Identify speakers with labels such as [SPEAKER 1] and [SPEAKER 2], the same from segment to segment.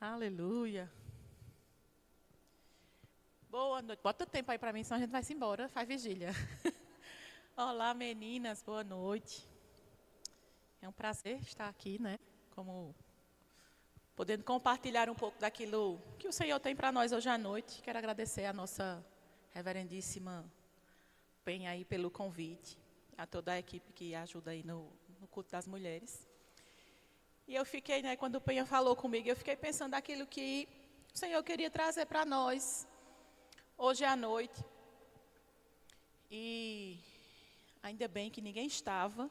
[SPEAKER 1] Aleluia. Boa noite. Bota tempo aí para mim, senão a gente vai se embora. Faz vigília. Olá, meninas. Boa noite. É um prazer estar aqui, né? Como podendo compartilhar um pouco daquilo que o Senhor tem para nós hoje à noite. Quero agradecer a nossa reverendíssima Penha aí pelo convite, a toda a equipe que ajuda aí no culto das mulheres. E eu fiquei, né, quando o Penha falou comigo, eu fiquei pensando naquilo que o Senhor queria trazer para nós hoje à noite. E ainda bem que ninguém estava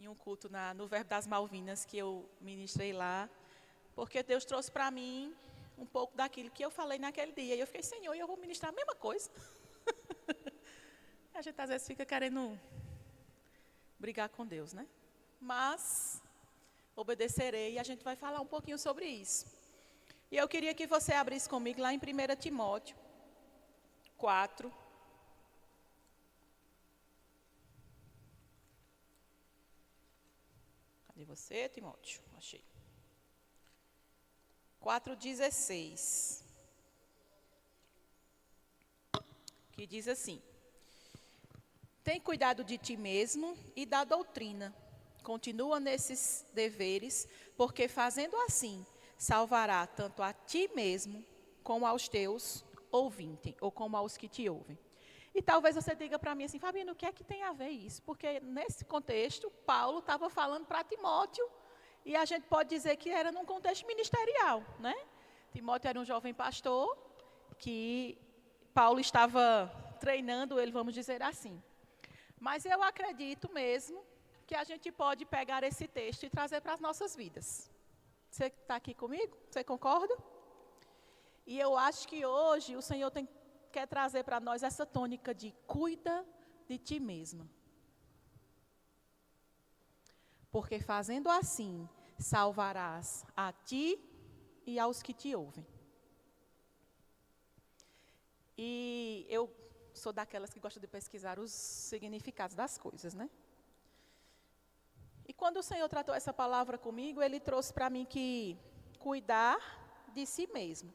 [SPEAKER 1] em um culto no Verbo das Malvinas que eu ministrei lá, porque Deus trouxe para mim um pouco daquilo que eu falei naquele dia. E eu fiquei, Senhor, eu vou ministrar a mesma coisa. A gente às vezes fica querendo brigar com Deus, né? Mas obedecerei e a gente vai falar um pouquinho sobre isso. E eu queria que você abrisse comigo lá em 1 Timóteo 4. Cadê você, Timóteo? Achei. 4,16. Que diz assim: tem cuidado de ti mesmo e da doutrina. Continua nesses deveres, porque fazendo assim, salvará tanto a ti mesmo, como aos teus ouvintes, ou como aos que te ouvem. E talvez você diga para mim assim, Fabiana, o que é que tem a ver isso? Porque nesse contexto, Paulo estava falando para Timóteo, e a gente pode dizer que era num contexto ministerial, né? Timóteo era um jovem pastor, que Paulo estava treinando ele, vamos dizer assim. Mas eu acredito mesmo que a gente pode pegar esse texto e trazer para as nossas vidas. Você está aqui comigo? Você concorda? E eu acho que hoje o Senhor quer trazer para nós essa tônica de cuida de ti mesma. Porque fazendo assim, salvarás a ti e aos que te ouvem. E eu sou daquelas que gostam de pesquisar os significados das coisas, né? E quando o Senhor tratou essa palavra comigo, Ele trouxe para mim que cuidar de si mesmo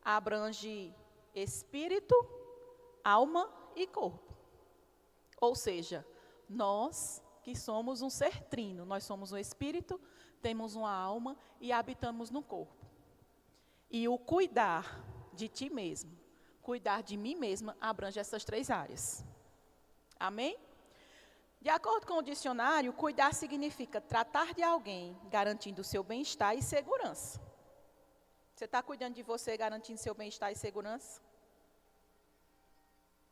[SPEAKER 1] abrange espírito, alma e corpo. Ou seja, nós que somos um ser trino, nós somos um espírito, temos uma alma e habitamos no corpo. E o cuidar de ti mesmo, cuidar de mim mesma, abrange essas três áreas. Amém? De acordo com o dicionário, cuidar significa tratar de alguém, garantindo o seu bem-estar e segurança. Você está cuidando de você, garantindo seu bem-estar e segurança?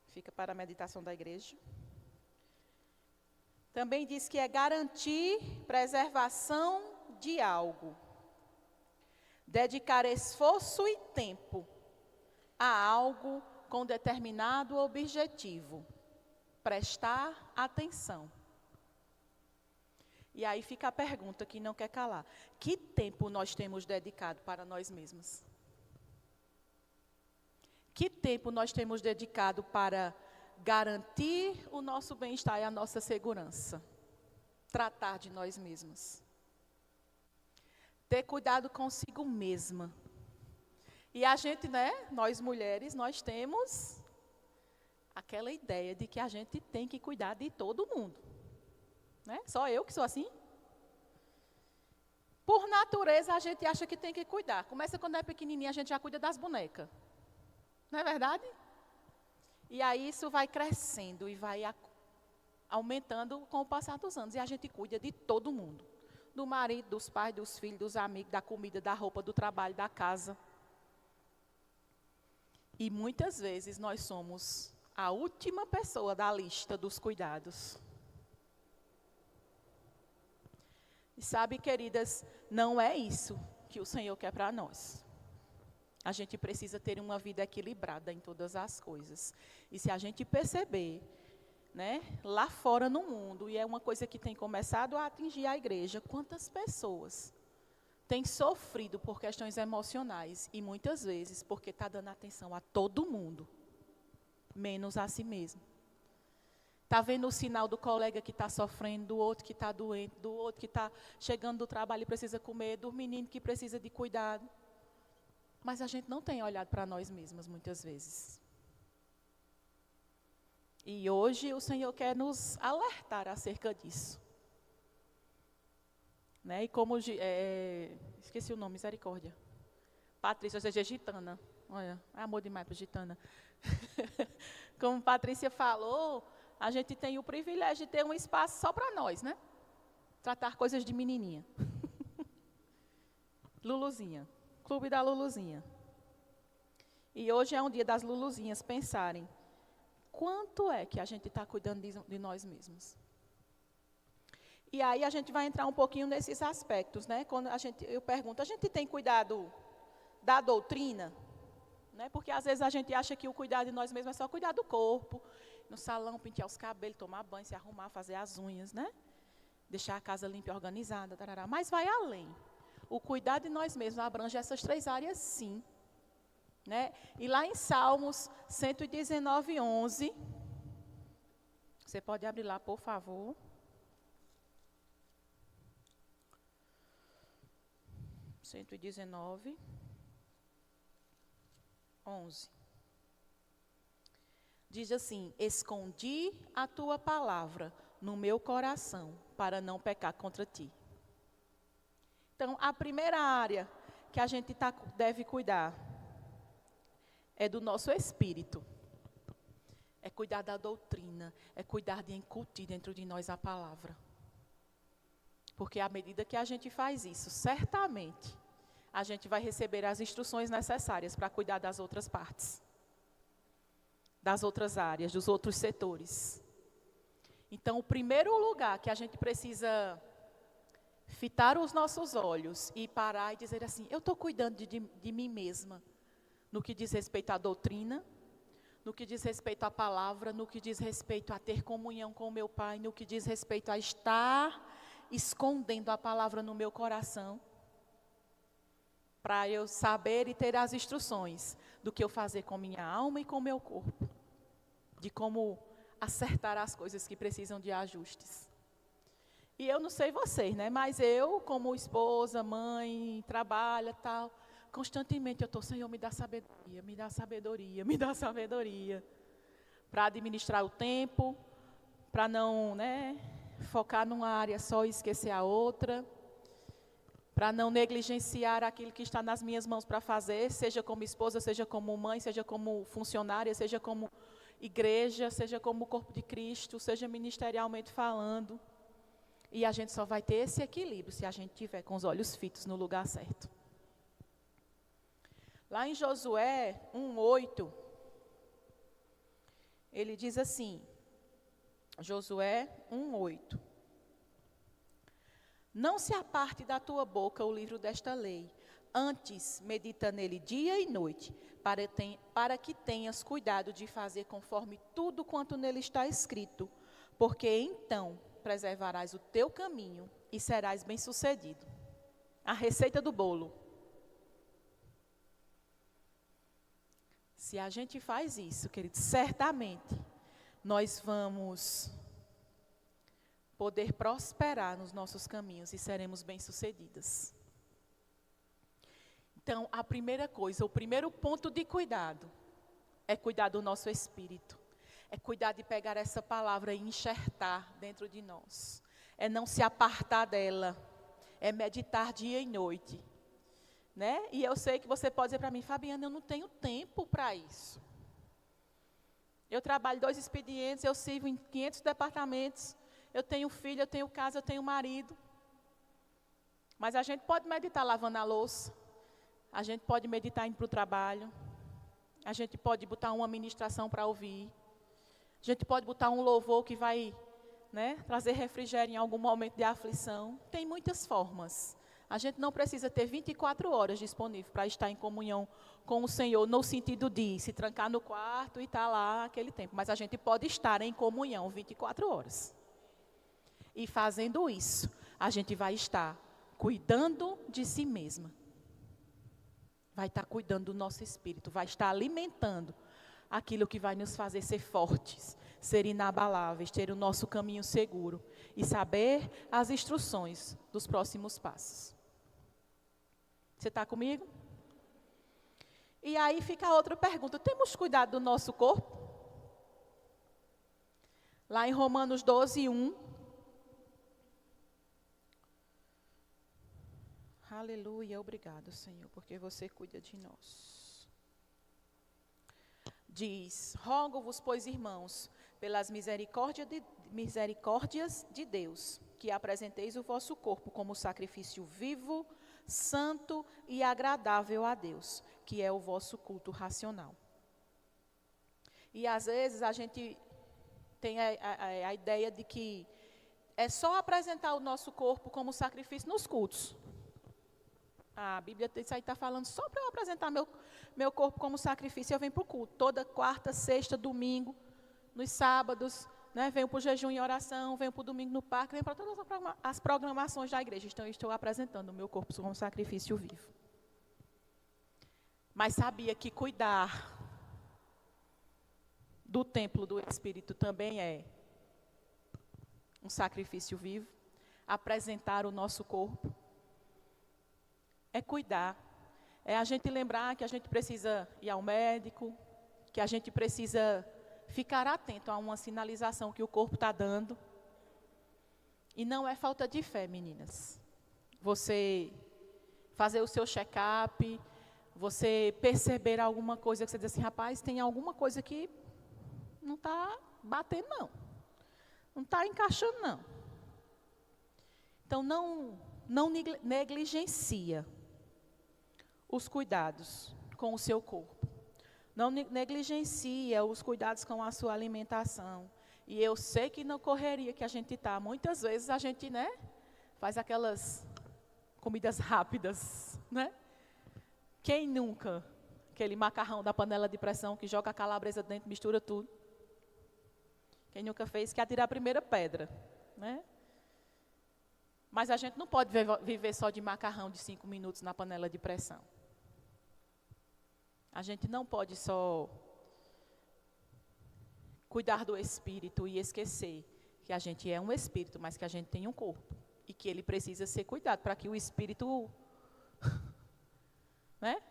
[SPEAKER 1] Fica para a meditação da igreja. Também diz que é garantir preservação de algo. Dedicar esforço e tempo a algo com determinado objetivo. Prestar atenção. E aí fica a pergunta que não quer calar. Que tempo nós temos dedicado para nós mesmos? Que tempo nós temos dedicado para garantir o nosso bem-estar e a nossa segurança? Tratar de nós mesmos. Ter cuidado consigo mesma. E a gente, né, nós mulheres, nós temos aquela ideia de que a gente tem que cuidar de todo mundo. Né? Só eu que sou assim? Por natureza, a gente acha que tem que cuidar. Começa quando é pequenininha, a gente já cuida das bonecas. Não é verdade? E aí isso vai crescendo e vai aumentando com o passar dos anos. E a gente cuida de todo mundo. Do marido, dos pais, dos filhos, dos amigos, da comida, da roupa, do trabalho, da casa. E muitas vezes nós somos a última pessoa da lista dos cuidados. E sabe, queridas, não é isso que o Senhor quer para nós. A gente precisa ter uma vida equilibrada em todas as coisas. E se a gente perceber, né, lá fora no mundo, e é uma coisa que tem começado a atingir a igreja, quantas pessoas têm sofrido por questões emocionais, e muitas vezes porque está dando atenção a todo mundo, menos a si mesmo. Está vendo o sinal do colega que está sofrendo, do outro que está doente, do outro que está chegando do trabalho e precisa comer, do menino que precisa de cuidado. Mas a gente não tem olhado para nós mesmas muitas vezes. E hoje o Senhor quer nos alertar acerca disso. Né? E como, esqueci o nome, misericórdia. Patrícia, hoje é gitana. Olha, amor demais para gitana. Como Patrícia falou, a gente tem o privilégio de ter um espaço só para nós, né? Tratar coisas de menininha. Luluzinha, clube da Luluzinha. E hoje é um dia das Luluzinhas pensarem, quanto é que a gente está cuidando de nós mesmos? E aí a gente vai entrar um pouquinho nesses aspectos, né? Quando eu pergunto, a gente tem cuidado da doutrina? Né? Porque às vezes a gente acha que o cuidar de nós mesmos é só cuidar do corpo, no salão, pentear os cabelos, tomar banho, se arrumar, fazer as unhas, né? Deixar a casa limpa e organizada, tarará. Mas vai além. O cuidar de nós mesmos abrange essas 3 áreas, sim. Né? E lá em Salmos 119, 11, você pode abrir lá, por favor. Cento e 11. Diz assim: escondi a tua palavra no meu coração, para não pecar contra ti. Então, a primeira área que a gente deve cuidar é do nosso espírito. É cuidar da doutrina, é cuidar de incutir dentro de nós a palavra. Porque à medida que a gente faz isso, certamente, a gente vai receber as instruções necessárias para cuidar das outras partes, das outras áreas, dos outros setores. Então, o primeiro lugar que a gente precisa fitar os nossos olhos e parar e dizer assim, eu estou cuidando de mim mesma, no que diz respeito à doutrina, no que diz respeito à palavra, no que diz respeito a ter comunhão com o meu Pai, no que diz respeito a estar escondendo a palavra no meu coração, para eu saber e ter as instruções do que eu fazer com minha alma e com meu corpo, de como acertar as coisas que precisam de ajustes. E eu não sei vocês, né? Mas eu, como esposa, mãe, trabalho, tal, constantemente eu estou, Senhor, me dá sabedoria, me dá sabedoria, me dá sabedoria, para administrar o tempo, para não, né, focar numa área só e esquecer a outra, para não negligenciar aquilo que está nas minhas mãos para fazer, seja como esposa, seja como mãe, seja como funcionária, seja como igreja, seja como corpo de Cristo, seja ministerialmente falando. E a gente só vai ter esse equilíbrio se a gente tiver com os olhos fitos no lugar certo. Lá em Josué 1:8, ele diz assim, Josué 1:8. Não se aparte da tua boca o livro desta lei, antes medita nele dia e noite, para que tenhas cuidado de fazer conforme tudo quanto nele está escrito, porque então preservarás o teu caminho e serás bem-sucedido. A receita do bolo. Se a gente faz isso, queridos, certamente nós vamos poder prosperar nos nossos caminhos e seremos bem-sucedidas. Então, a primeira coisa, o primeiro ponto de cuidado é cuidar do nosso espírito. É cuidar de pegar essa palavra e enxertar dentro de nós. É não se apartar dela. É meditar dia e noite. Né? E eu sei que você pode dizer para mim, Fabiana, eu não tenho tempo para isso. Eu trabalho 2 expedientes, eu sirvo em 500 departamentos, eu tenho filho, eu tenho casa, eu tenho marido. Mas a gente pode meditar lavando a louça, a gente pode meditar indo para o trabalho, a gente pode botar uma ministração para ouvir, a gente pode botar um louvor que vai, né, trazer refrigério em algum momento de aflição. Tem muitas formas. A gente não precisa ter 24 horas disponível para estar em comunhão com o Senhor, no sentido de se trancar no quarto e estar lá aquele tempo. Mas a gente pode estar em comunhão 24 horas. E fazendo isso, a gente vai estar cuidando de si mesma. Vai estar cuidando do nosso espírito, vai estar alimentando aquilo que vai nos fazer ser fortes, ser inabaláveis, ter o nosso caminho seguro e saber as instruções dos próximos passos. Você está comigo? E aí fica a outra pergunta: temos cuidado do nosso corpo? Lá em Romanos 12, 1. Aleluia, obrigado, Senhor, porque você cuida de nós. Diz: rogo-vos, pois, irmãos, pelas misericórdias de Deus, que apresenteis o vosso corpo como sacrifício vivo, santo e agradável a Deus, que é o vosso culto racional. E às vezes a gente tem a ideia de que é só apresentar o nosso corpo como sacrifício nos cultos. A Bíblia isso aí está falando só para eu apresentar meu corpo como sacrifício. Eu venho para o culto toda quarta, sexta, domingo, nos sábados, né? Venho para o jejum e oração, venho para o domingo no parque, venho para todas as programações da igreja. Então, eu estou apresentando o meu corpo como sacrifício vivo. Mas sabia que cuidar do templo do Espírito também é um sacrifício vivo? Apresentar o nosso corpo é cuidar, é a gente lembrar que a gente precisa ir ao médico, que a gente precisa ficar atento a uma sinalização que o corpo está dando. E não é falta de fé, meninas. Você fazer o seu check-up, você perceber alguma coisa que você diz assim, rapaz, tem alguma coisa que não está batendo, não. Não está encaixando, não. Então, não negligencia os cuidados com o seu corpo. Não negligencia os cuidados com a sua alimentação. E eu sei que na correria que a gente está, muitas vezes a gente, né, faz aquelas comidas rápidas, né? Quem nunca? Aquele macarrão da panela de pressão que joga a calabresa dentro, mistura tudo. Quem nunca fez quer atirar a primeira pedra, né? Mas a gente não pode viver só de macarrão de 5 minutos na panela de pressão. A gente não pode só cuidar do espírito e esquecer que a gente é um espírito, mas que a gente tem um corpo. E que ele precisa ser cuidado para que o espírito, né,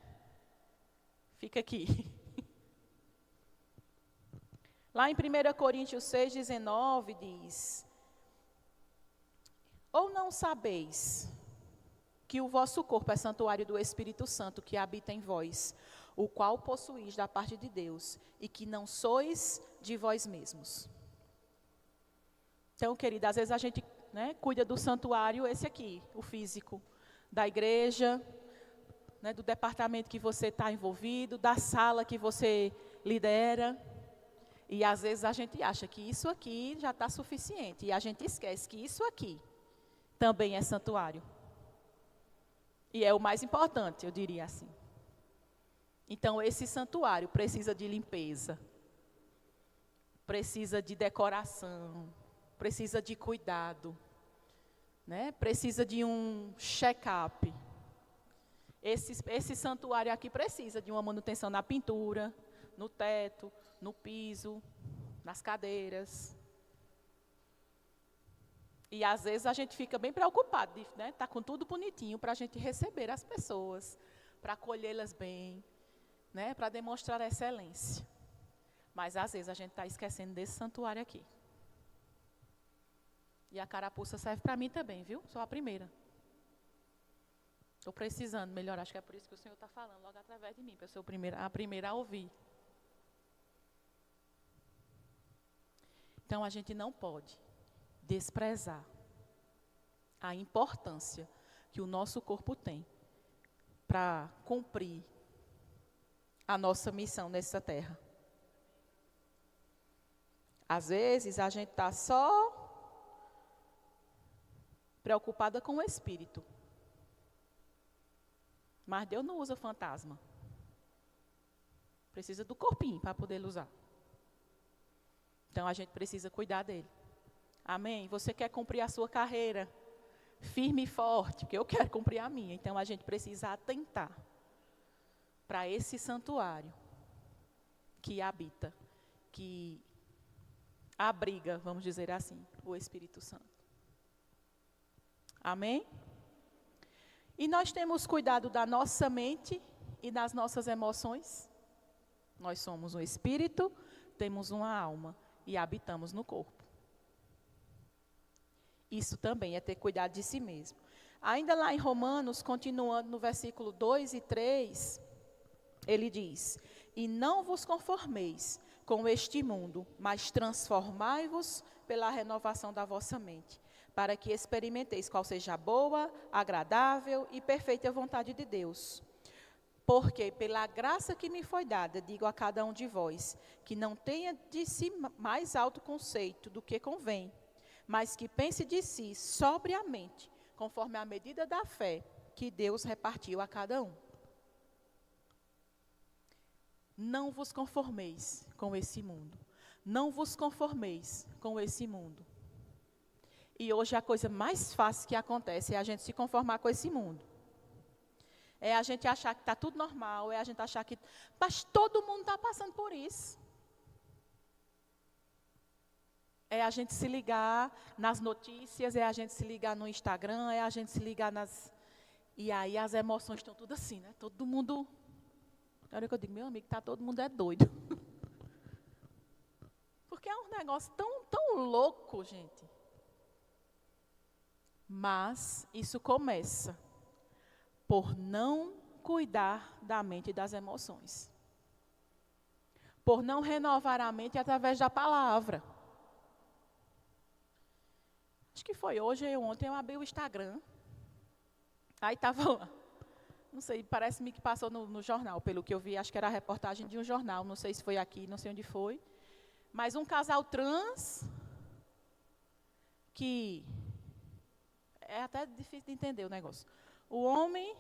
[SPEAKER 1] fica aqui. Lá em 1 Coríntios 6,19 diz: ou não sabeis que o vosso corpo é santuário do Espírito Santo que habita em vós, o qual possuís da parte de Deus, e que não sois de vós mesmos. Então, querida, às vezes a gente, né, cuida do santuário, esse aqui, o físico, da igreja, né, do departamento que você está envolvido, da sala que você lidera. E às vezes a gente acha que isso aqui já está suficiente. E a gente esquece que isso aqui também é santuário. E é o mais importante, eu diria assim. Então, esse santuário precisa de limpeza, precisa de decoração, precisa de cuidado, né? Precisa de um check-up. Esse santuário aqui precisa de uma manutenção na pintura, no teto, no piso, nas cadeiras. E às vezes a gente fica bem preocupado, né? Tá com tudo bonitinho para a gente receber as pessoas, para acolhê-las bem, né? Para demonstrar a excelência. Mas às vezes a gente está esquecendo desse santuário aqui. E a carapuça serve para mim também, viu? Sou a primeira. Estou precisando melhorar, acho que é por isso que o Senhor está falando logo através de mim, para eu ser a primeira a ouvir. Então a gente não pode desprezar a importância que o nosso corpo tem para cumprir a nossa missão nessa terra. Às vezes a gente está só preocupada com o espírito. Mas Deus não usa fantasma. Precisa do corpinho para poder usar. Então a gente precisa cuidar dele. Amém? Você quer cumprir a sua carreira firme e forte, porque eu quero cumprir a minha. Então a gente precisa atentar para esse santuário que habita, que abriga, vamos dizer assim, o Espírito Santo. Amém? E nós temos cuidado da nossa mente e nas nossas emoções? Nós somos um espírito, temos uma alma e habitamos no corpo. Isso também é ter cuidado de si mesmo. Ainda lá em Romanos, continuando no versículo 2 e 3, ele diz: e não vos conformeis com este mundo, mas transformai-vos pela renovação da vossa mente, para que experimenteis qual seja a boa, agradável e perfeita vontade de Deus. Porque pela graça que me foi dada, digo a cada um de vós, que não tenha de si mais alto conceito do que convém, mas que pense de si sobriamente, conforme a medida da fé que Deus repartiu a cada um. Não vos conformeis com esse mundo. Não vos conformeis com esse mundo. E hoje a coisa mais fácil que acontece é a gente se conformar com esse mundo. É a gente achar que está tudo normal, é a gente achar que... Mas todo mundo está passando por isso. É a gente se ligar nas notícias, é a gente se ligar no Instagram, é a gente se ligar nas... E aí as emoções estão tudo assim, né? Todo mundo... Na hora que eu digo, meu amigo, todo mundo é doido. Porque é um negócio tão louco, gente. Mas isso começa por não cuidar da mente e das emoções. Por não renovar a mente através da palavra. Acho que foi hoje ou ontem eu abri o Instagram. Aí estava lá. Não sei, parece-me que passou no jornal, pelo que eu vi, acho que era a reportagem de um jornal, não sei se foi aqui, não sei onde foi. Mas um casal trans, que é até difícil de entender o negócio. O homem,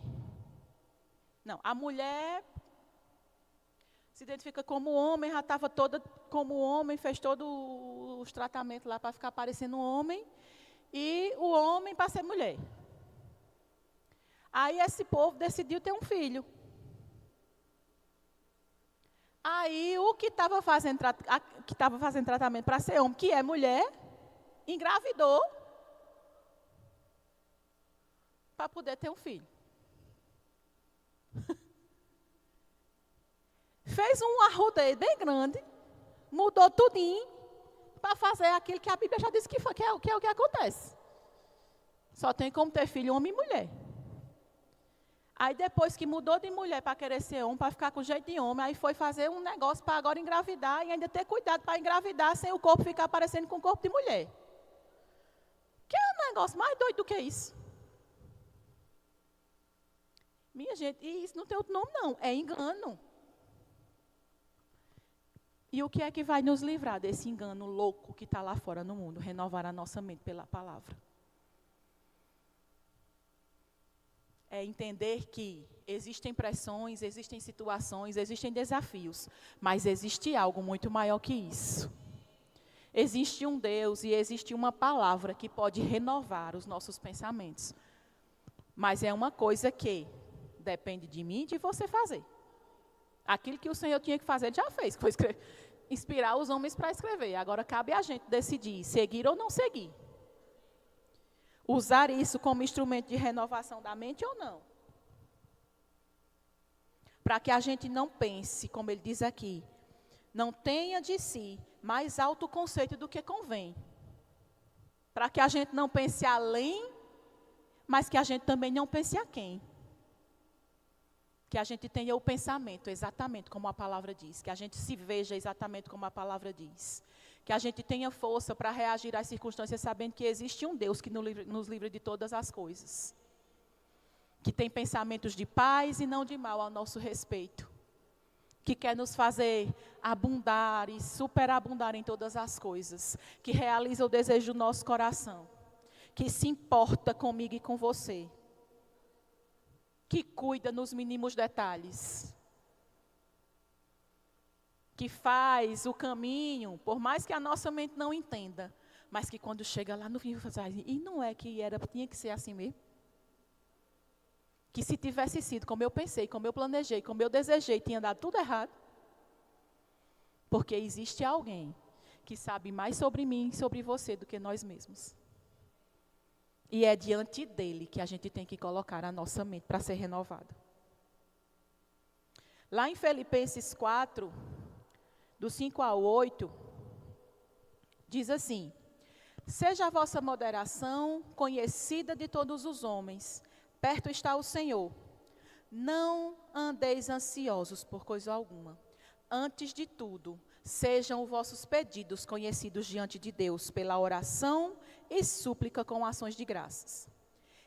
[SPEAKER 1] não, a mulher se identifica como homem, já estava toda como homem, fez todos os tratamentos lá para ficar parecendo um homem, e o homem para ser mulher. Aí esse povo decidiu ter um filho. Aí o que estava fazendo tratamento para ser homem, que é mulher, engravidou para poder ter um filho. Fez um arrudeio bem grande, mudou tudinho para fazer aquilo que a Bíblia já disse que é o que acontece. Só tem como ter filho homem e mulher. Aí depois que mudou de mulher para querer ser homem, para ficar com jeito de homem, aí foi fazer um negócio para agora engravidar e ainda ter cuidado para engravidar sem o corpo ficar parecendo com o corpo de mulher. Que é um negócio mais doido do que isso. Minha gente, e isso não tem outro nome não, é engano. E o que é que vai nos livrar desse engano louco que está lá fora no mundo? Renovar a nossa mente pela palavra. É entender que existem pressões, existem situações, existem desafios, mas existe algo muito maior que isso. Existe um Deus e existe uma palavra que pode renovar os nossos pensamentos. Mas é uma coisa que depende de mim e de você fazer. Aquilo que o Senhor tinha que fazer, Ele já fez, que foi inspirar os homens para escrever. Agora cabe a gente decidir seguir ou não seguir. Usar isso como instrumento de renovação da mente ou não. Para que a gente não pense, como ele diz aqui, não tenha de si mais alto conceito do que convém. Para que a gente não pense além, mas que a gente também não pense a quem. Que a gente tenha o pensamento exatamente como a palavra diz. Que a gente se veja exatamente como a palavra diz. Que a gente tenha força para reagir às circunstâncias sabendo que existe um Deus que nos livra de todas as coisas. Que tem pensamentos de paz e não de mal ao nosso respeito. Que quer nos fazer abundar e superabundar em todas as coisas. Que realiza o desejo do nosso coração. Que se importa comigo e com você. Que cuida nos mínimos detalhes. Que faz o caminho, por mais que a nossa mente não entenda, mas que quando chega lá no fim, vai dizer, e não é que tinha que ser assim mesmo? Que se tivesse sido como eu pensei, como eu planejei, como eu desejei, tinha dado tudo errado. Porque existe alguém que sabe mais sobre mim e sobre você do que nós mesmos. E é diante dele que a gente tem que colocar a nossa mente para ser renovada. Lá em Filipenses 4, do 5 ao 8, diz assim: seja a vossa moderação conhecida de todos os homens, perto está o Senhor. Não andeis ansiosos por coisa alguma. Antes de tudo, sejam os vossos pedidos conhecidos diante de Deus pela oração e súplica com ações de graças.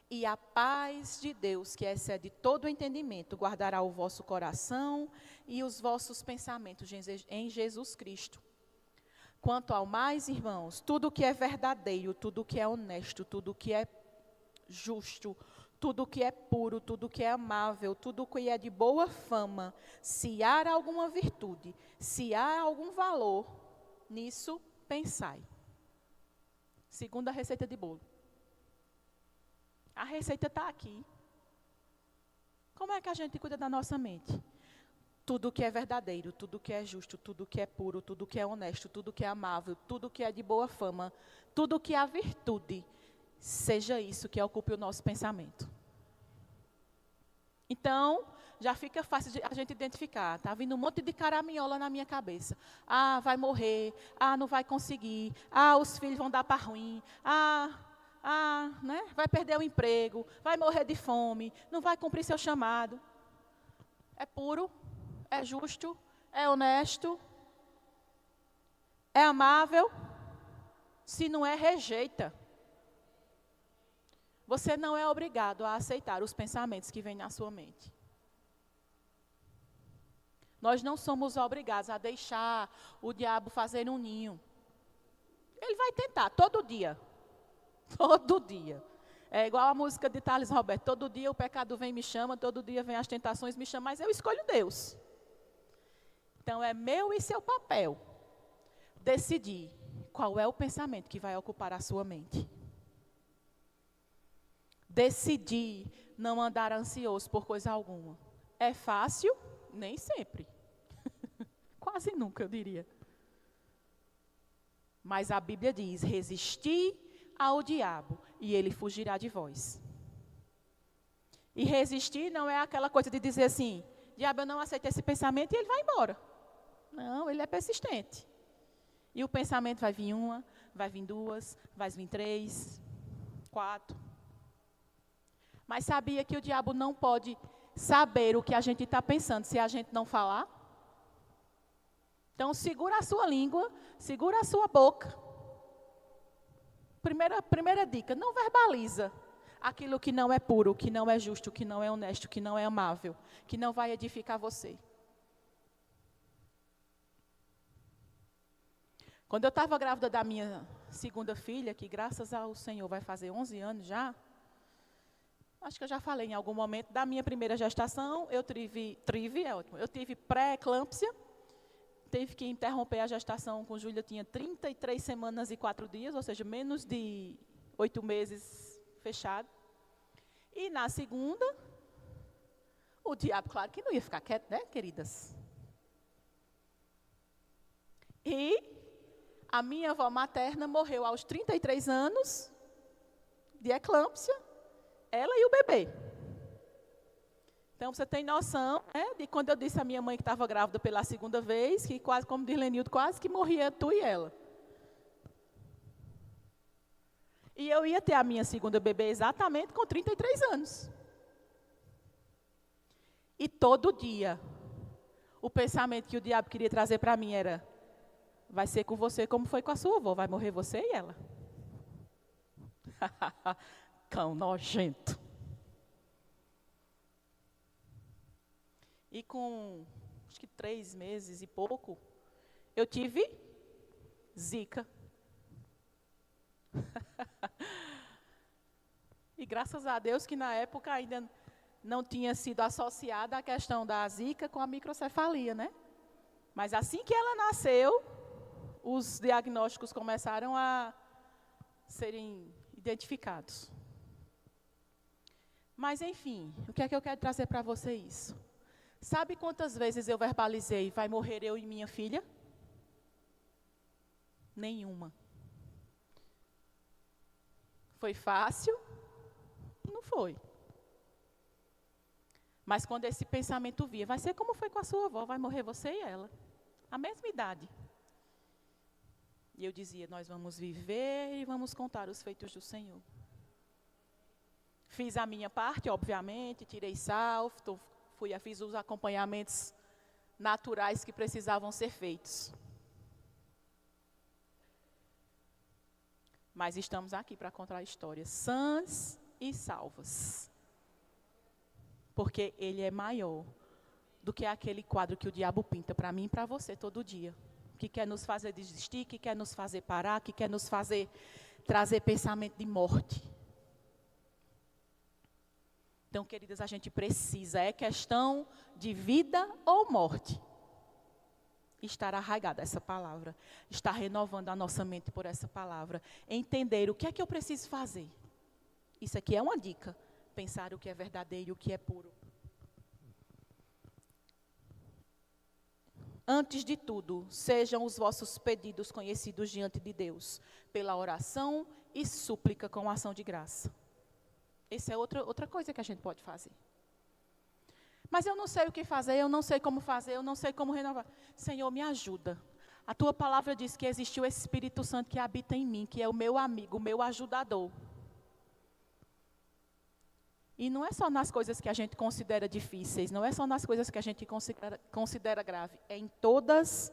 [SPEAKER 1] E a paz de Deus, que excede todo o entendimento, guardará o vosso coração e os vossos pensamentos em Jesus Cristo. Quanto ao mais, irmãos, tudo que é verdadeiro, tudo que é honesto, tudo que é justo, tudo que é puro, tudo que é amável, tudo que é de boa fama, se há alguma virtude, se há algum valor, nisso pensai. Segunda receita de bolo. A receita está aqui. Como é que a gente cuida da nossa mente? Tudo que é verdadeiro, tudo que é justo, tudo que é puro, tudo que é honesto, tudo que é amável, tudo que é de boa fama, tudo que há virtude, seja isso que ocupe o nosso pensamento. Então, já fica fácil de a gente identificar. Está vindo um monte de caraminhola na minha cabeça. Ah, vai morrer. Ah, não vai conseguir. Ah, os filhos vão dar para ruim. Né? Vai perder o emprego, vai morrer de fome, não vai cumprir seu chamado. É puro, é justo, é honesto, é amável. Se não é, rejeita. Você não é obrigado a aceitar os pensamentos que vêm na sua mente. Nós não somos obrigados a deixar o diabo fazer um ninho. Ele vai tentar, todo dia. Todo dia. É igual a música de Thales Roberto. Todo dia o pecado vem e me chama, todo dia vem as tentações e me chamam, mas eu escolho Deus. Então é meu e seu papel decidir qual é o pensamento que vai ocupar a sua mente. Decidir não andar ansioso por coisa alguma. É fácil? Nem sempre. Quase nunca, eu diria. Mas a Bíblia diz, resistir ao diabo, e ele fugirá de vós. E resistir não é aquela coisa de dizer assim, diabo, eu não aceito esse pensamento, e ele vai embora. Não, ele é persistente. E o pensamento vai vir uma, vai vir duas, vai vir 3, 4. Mas sabia que o diabo não pode saber o que a gente está pensando se a gente não falar? Então, segura a sua língua, segura a sua boca. Primeira dica, não verbaliza aquilo que não é puro, que não é justo, que não é honesto, que não é amável, que não vai edificar você. Quando eu estava grávida da minha segunda filha, que graças ao Senhor vai fazer 11 anos já, acho que eu já falei em algum momento, da minha primeira gestação, eu tive pré-eclâmpsia, teve que interromper a gestação com Júlia, tinha 33 semanas e 4 dias, ou seja, menos de 8 meses fechado. E na segunda, o diabo, claro que não ia ficar quieto, né, queridas? E a minha avó materna morreu aos 33 anos de eclâmpsia, ela e o bebê. Então, você tem noção, né, de quando eu disse à minha mãe que estava grávida pela segunda vez, que quase, como diz Lenildo, quase que morria tu e ela. E eu ia ter a minha segunda bebê exatamente com 33 anos. E todo dia, o pensamento que o diabo queria trazer para mim era, vai ser com você como foi com a sua avó, vai morrer você e ela. Cão nojento. E com, acho que 3 meses e pouco, eu tive Zika. E graças a Deus que na época ainda não tinha sido associada a questão da Zika com a microcefalia, né? Mas assim que ela nasceu, os diagnósticos começaram a serem identificados. Mas enfim, o que é que eu quero trazer para vocês? Sabe quantas vezes eu verbalizei, vai morrer eu e minha filha? Nenhuma. Foi fácil? Não foi. Mas quando esse pensamento via, vai ser como foi com a sua avó, vai morrer você e ela. A mesma idade. E eu dizia, nós vamos viver e vamos contar os feitos do Senhor. Fiz a minha parte, obviamente, tirei sal, fiz os acompanhamentos naturais que precisavam ser feitos. Mas estamos aqui para contar histórias sãs e salvas. Porque Ele é maior do que aquele quadro que o diabo pinta para mim e para você todo dia. Que quer nos fazer desistir, que quer nos fazer parar, que quer nos fazer trazer pensamento de morte. Então, queridas, a gente precisa, é questão de vida ou morte. Estar arraigada a essa palavra, estar renovando a nossa mente por essa palavra, entender o que é que eu preciso fazer. Isso aqui é uma dica, pensar o que é verdadeiro e o que é puro. Antes de tudo, sejam os vossos pedidos conhecidos diante de Deus, pela oração e súplica com ação de graça. Essa é outra coisa que a gente pode fazer. Mas eu não sei o que fazer, eu não sei como fazer, eu não sei como renovar. Senhor, me ajuda. A tua palavra diz que existe o Espírito Santo que habita em mim, que é o meu amigo, o meu ajudador. E não é só nas coisas que a gente considera difíceis, não é só nas coisas que a gente considera grave, é em todas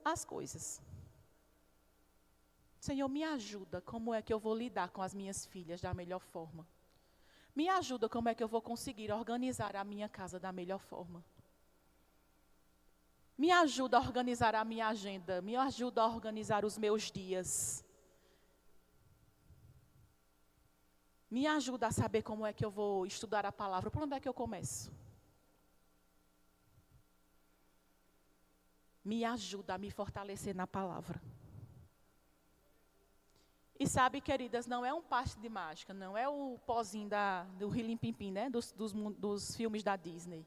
[SPEAKER 1] as coisas. Senhor, me ajuda, como é que eu vou lidar com as minhas filhas da melhor forma? Me ajuda, como é que eu vou conseguir organizar a minha casa da melhor forma? Me ajuda a organizar a minha agenda, me ajuda a organizar os meus dias. Me ajuda a saber como é que eu vou estudar a palavra. Por onde é que eu começo? Me ajuda a me fortalecer na palavra. E sabe, queridas, não é um passe de mágica, não é o pozinho do Rilim Pimpim, né? Dos filmes da Disney.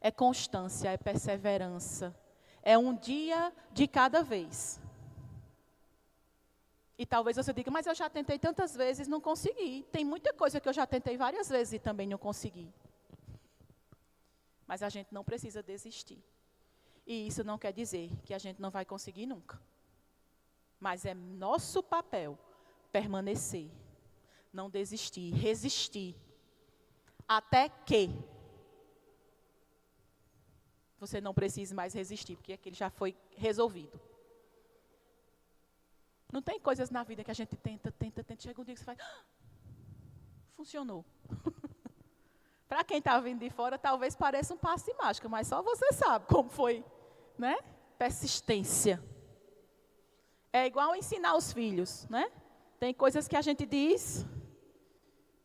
[SPEAKER 1] É constância, é perseverança. É um dia de cada vez. E talvez você diga, mas eu já tentei tantas vezes, não consegui. Tem muita coisa que eu já tentei várias vezes e também não consegui. Mas a gente não precisa desistir. E isso não quer dizer que a gente não vai conseguir nunca. Mas é nosso papel permanecer, não desistir, resistir. Até que você não precise mais resistir, porque aquele já foi resolvido. Não tem coisas na vida que a gente tenta, chega um dia que você faz, funcionou. Para quem está vindo de fora, talvez pareça um passe de mágica, mas só você sabe como foi, né? Persistência. É igual ensinar os filhos, né? Tem coisas que a gente diz,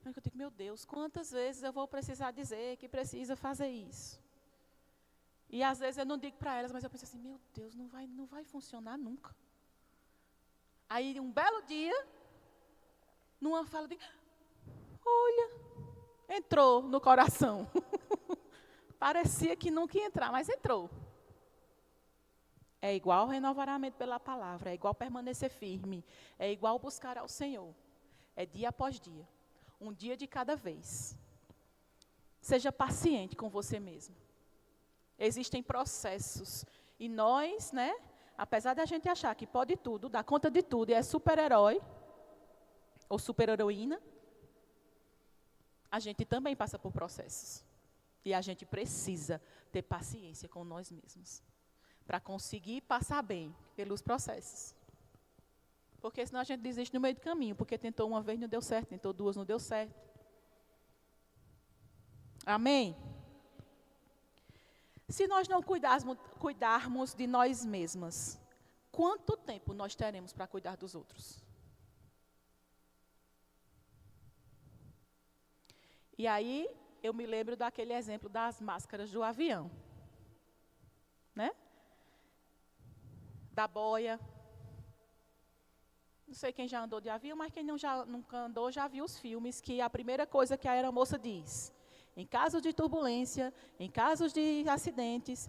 [SPEAKER 1] eu digo, meu Deus, quantas vezes eu vou precisar dizer que precisa fazer isso? E às vezes eu não digo para elas, mas eu penso assim, meu Deus, não vai funcionar nunca. Aí, um belo dia, numa fala de, olha, entrou no coração. Parecia que nunca ia entrar, mas entrou. É igual renovar a mente pela palavra, é igual permanecer firme, é igual buscar ao Senhor. É dia após dia, um dia de cada vez. Seja paciente com você mesmo. Existem processos, e nós, né? Apesar da gente achar que pode tudo, dá conta de tudo, e é super-herói, ou super-heroína, a gente também passa por processos. E a gente precisa ter paciência com nós mesmos, para conseguir passar bem pelos processos. Porque senão a gente desiste no meio do caminho, porque tentou uma vez, não deu certo, tentou duas, não deu certo. Amém? Se nós não cuidarmos de nós mesmas, quanto tempo nós teremos para cuidar dos outros? E aí, eu me lembro daquele exemplo das máscaras do avião. Né? Da boia. Não sei quem já andou de avião, mas quem nunca andou já viu os filmes, que a primeira coisa que a aeromoça diz, em caso de turbulência, em casos de acidentes,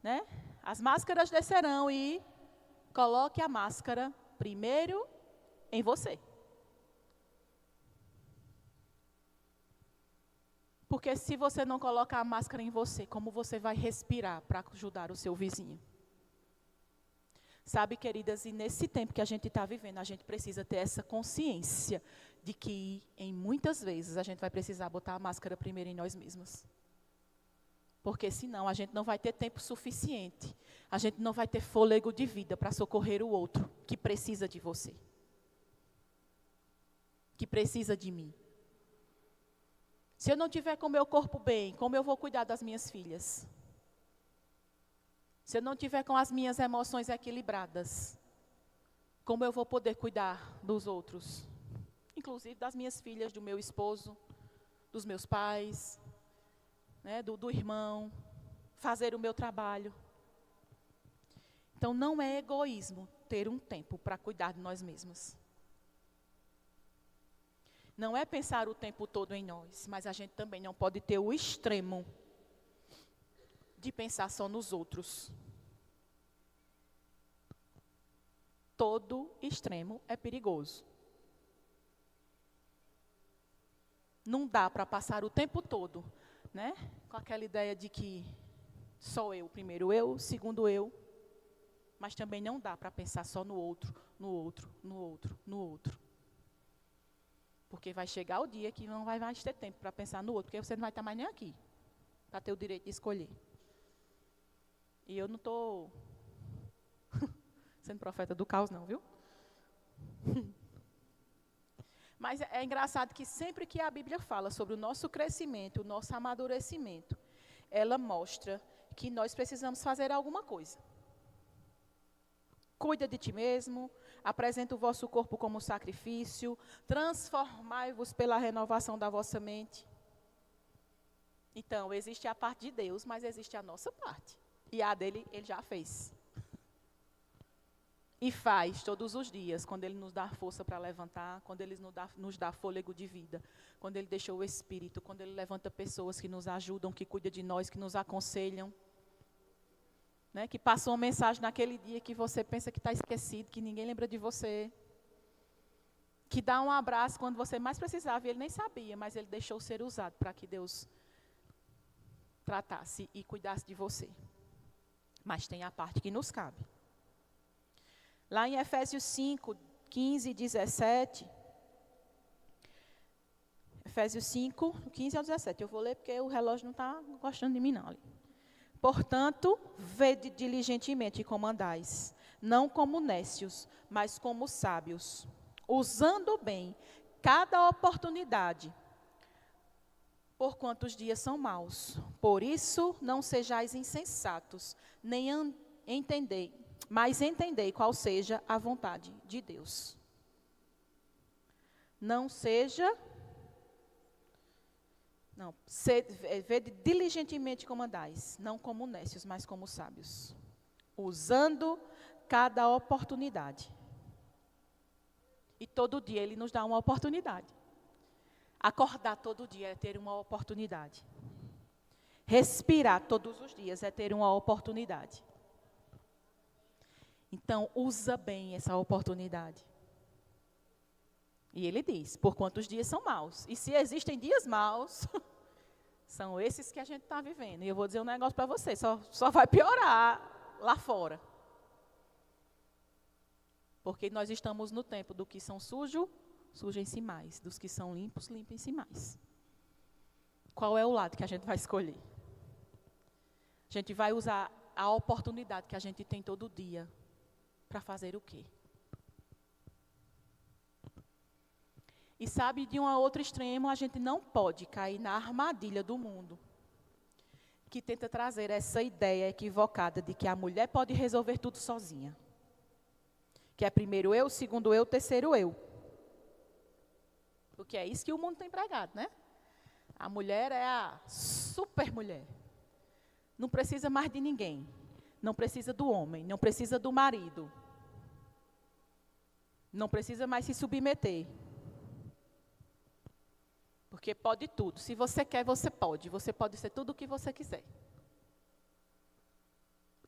[SPEAKER 1] né, as máscaras descerão e coloque a máscara primeiro em você. Porque se você não colocar a máscara em você, como você vai respirar para ajudar o seu vizinho? Sabe, queridas, e nesse tempo que a gente está vivendo, a gente precisa ter essa consciência de que, em muitas vezes, a gente vai precisar botar a máscara primeiro em nós mesmos. Porque senão a gente não vai ter tempo suficiente, a gente não vai ter fôlego de vida para socorrer o outro que precisa de você, que precisa de mim. Se eu não tiver com o meu corpo bem, como eu vou cuidar das minhas filhas? Se eu não tiver com as minhas emoções equilibradas, como eu vou poder cuidar dos outros? Inclusive das minhas filhas, do meu esposo, dos meus pais, né, do irmão, fazer o meu trabalho. Então não é egoísmo ter um tempo para cuidar de nós mesmos. Não é pensar o tempo todo em nós, mas a gente também não pode ter o extremo de pensar só nos outros. Todo extremo é perigoso. Não dá para passar o tempo todo, né, com aquela ideia de que só eu, primeiro eu, segundo eu, mas também não dá para pensar só no outro, no outro, no outro, no outro. Porque vai chegar o dia que não vai mais ter tempo para pensar no outro, porque você não vai estar mais nem aqui, para ter o direito de escolher. E eu não estou sendo profeta do caos não, viu? Mas é engraçado que sempre que a Bíblia fala sobre o nosso crescimento, o nosso amadurecimento, ela mostra que nós precisamos fazer alguma coisa. Cuida de ti mesmo, apresenta o vosso corpo como sacrifício, transformai-vos pela renovação da vossa mente. Então, existe a parte de Deus, mas existe a nossa parte. E a dele, ele já fez. E faz todos os dias, quando ele nos dá força para levantar, quando ele nos dá fôlego de vida, quando ele deixa o Espírito, quando ele levanta pessoas que nos ajudam, que cuidam de nós, que nos aconselham. Né, que passam uma mensagem naquele dia que você pensa que está esquecido, que ninguém lembra de você. Que dá um abraço quando você mais precisava, e ele nem sabia, mas ele deixou ser usado para que Deus tratasse e cuidasse de você. Mas tem a parte que nos cabe. Lá em Efésios 5, 15 e 17. Efésios 5, 15 ao 17. Eu vou ler porque o relógio não está gostando de mim, não. Ali. Portanto, vede diligentemente como andais, não como nécios, mas como sábios, usando bem cada oportunidade, porquanto os dias são maus. Por isso, não sejais insensatos, nem mas entendei qual seja a vontade de Deus. Vede diligentemente como andais, não como nécios, mas como sábios, usando cada oportunidade. E todo dia ele nos dá uma oportunidade. Acordar todo dia é ter uma oportunidade. Respirar todos os dias é ter uma oportunidade. Então, usa bem essa oportunidade. E ele diz, porquanto os dias são maus. E se existem dias maus, são esses que a gente está vivendo. E eu vou dizer um negócio para você, só vai piorar lá fora. Porque nós estamos no tempo do que são sujos, sujem-se mais. Dos que são limpos, limpem-se mais. Qual é o lado que a gente vai escolher? A gente vai usar a oportunidade que a gente tem todo dia para fazer o quê? E sabe, de um a outro extremo, a gente não pode cair na armadilha do mundo, que tenta trazer essa ideia equivocada de que a mulher pode resolver tudo sozinha. Que é primeiro eu, segundo eu, terceiro eu. Porque é isso que o mundo tem pregado, né? A mulher é a super mulher. Não precisa mais de ninguém. Não precisa do homem, não precisa do marido. Não precisa mais se submeter. Porque pode tudo. Se você quer, você pode. Você pode ser tudo o que você quiser.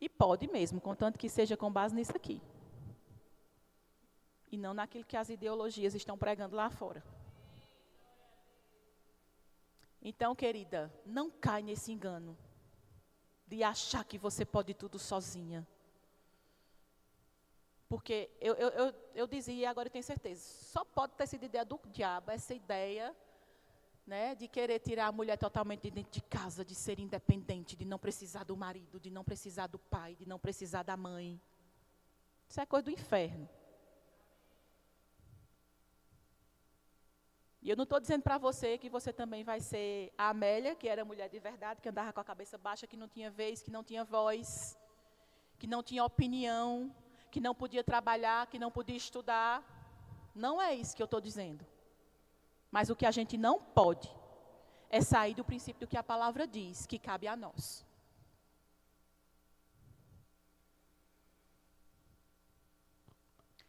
[SPEAKER 1] E pode mesmo, contanto que seja com base nisso aqui. E não naquilo que as ideologias estão pregando lá fora. Então, querida, não cai nesse engano de achar que você pode tudo sozinha. Porque eu dizia, e agora eu tenho certeza, só pode ter sido ideia do diabo, essa ideia, né, de querer tirar a mulher totalmente de dentro de casa, de ser independente, de não precisar do marido, de não precisar do pai, de não precisar da mãe. Isso é coisa do inferno. E eu não estou dizendo para você que você também vai ser a Amélia, que era mulher de verdade, que andava com a cabeça baixa, que não tinha vez, que não tinha voz, que não tinha opinião, que não podia trabalhar, que não podia estudar. Não é isso que eu estou dizendo. Mas o que a gente não pode é sair do princípio do que a palavra diz, que cabe a nós.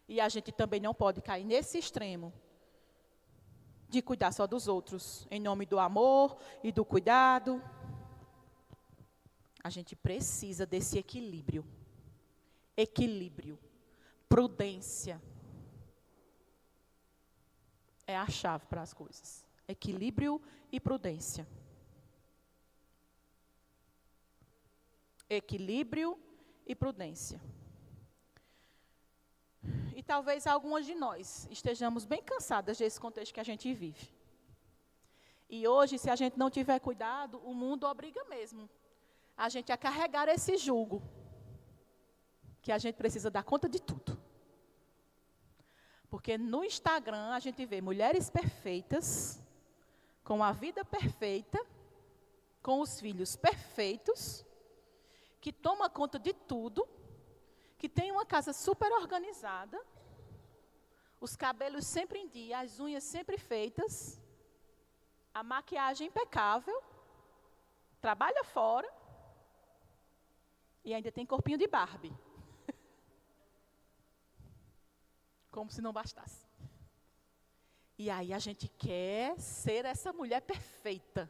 [SPEAKER 1] E a gente também não pode cair nesse extremo de cuidar só dos outros, em nome do amor e do cuidado. A gente precisa desse equilíbrio. Equilíbrio, prudência. É a chave para as coisas. Equilíbrio e prudência. Equilíbrio e prudência. E talvez algumas de nós estejamos bem cansadas desse contexto que a gente vive. E hoje, se a gente não tiver cuidado, o mundo obriga mesmo a gente a carregar esse jugo. Que a gente precisa dar conta de tudo. Porque no Instagram a gente vê mulheres perfeitas, com a vida perfeita, com os filhos perfeitos, que toma conta de tudo, que tem uma casa super organizada, os cabelos sempre em dia, as unhas sempre feitas, a maquiagem impecável, trabalha fora e ainda tem corpinho de Barbie. Como se não bastasse. E aí a gente quer ser essa mulher perfeita.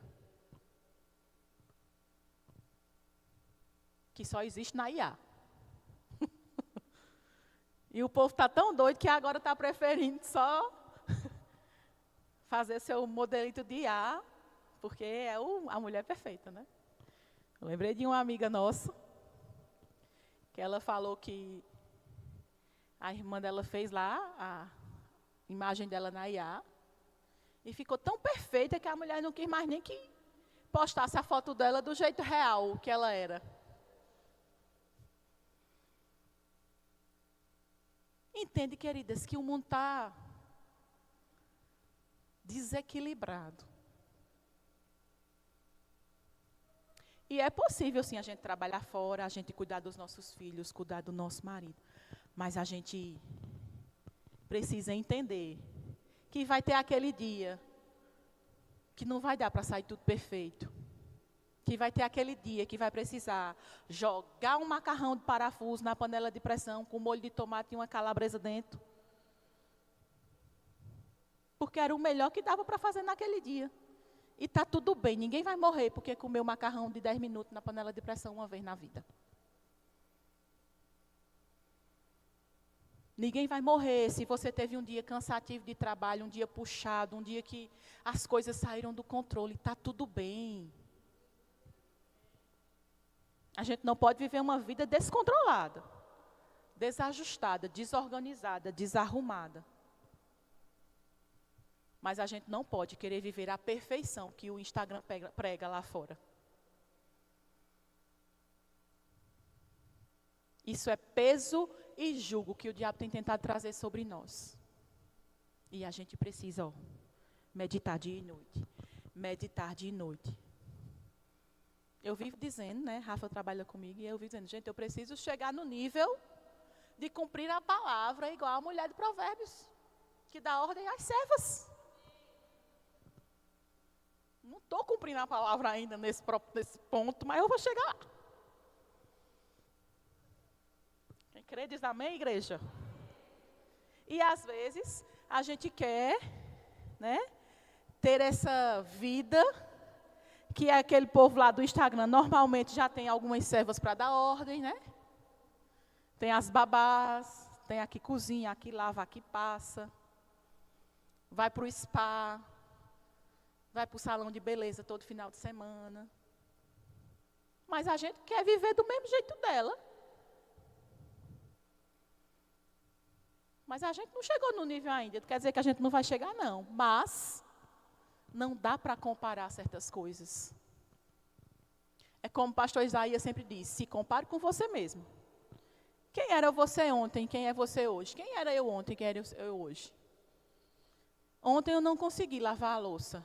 [SPEAKER 1] Que só existe na IA. E o povo está tão doido que agora está preferindo só fazer seu modelito de IA, porque é a mulher perfeita, né? Eu lembrei de uma amiga nossa, que ela falou que a irmã dela fez lá a imagem dela na IA, e ficou tão perfeita que a mulher não quis mais nem que postasse a foto dela do jeito real que ela era. Entende, queridas, que o mundo está desequilibrado. E é possível, sim, a gente trabalhar fora, a gente cuidar dos nossos filhos, cuidar do nosso marido. Mas a gente precisa entender que vai ter aquele dia que não vai dar para sair tudo perfeito. Que vai ter aquele dia que vai precisar jogar um macarrão de parafuso na panela de pressão com molho de tomate e uma calabresa dentro. Porque era o melhor que dava para fazer naquele dia. E está tudo bem, ninguém vai morrer porque comeu macarrão de 10 minutos na panela de pressão uma vez na vida. Ninguém vai morrer se você teve um dia cansativo de trabalho, um dia puxado, um dia que as coisas saíram do controle. Está tudo bem. A gente não pode viver uma vida descontrolada, desajustada, desorganizada, desarrumada. Mas a gente não pode querer viver a perfeição que o Instagram prega lá fora. Isso é peso e jugo que o diabo tem tentado trazer sobre nós. E a gente precisa, meditar dia e noite. Meditar dia e noite. Eu vivo dizendo, né, Rafa trabalha comigo, e eu vivo dizendo, gente, eu preciso chegar no nível de cumprir a palavra igual a mulher de Provérbios, que dá ordem às servas. Não estou cumprindo a palavra ainda nesse ponto, mas eu vou chegar lá. Quem crê diz amém, igreja? E às vezes a gente quer, né, ter essa vida que é aquele povo lá do Instagram, normalmente já tem algumas servas para dar ordem, né? Tem as babás, tem aqui cozinha, aqui lava, aqui passa. Vai para o spa, vai para o salão de beleza todo final de semana. Mas a gente quer viver do mesmo jeito dela. Mas a gente não chegou no nível ainda. Quer dizer que a gente não vai chegar, não. Mas não dá para comparar certas coisas. É como o pastor Isaías sempre diz, se compare com você mesmo. Quem era você ontem, quem é você hoje? Quem era eu ontem, quem era eu hoje? Ontem eu não consegui lavar a louça.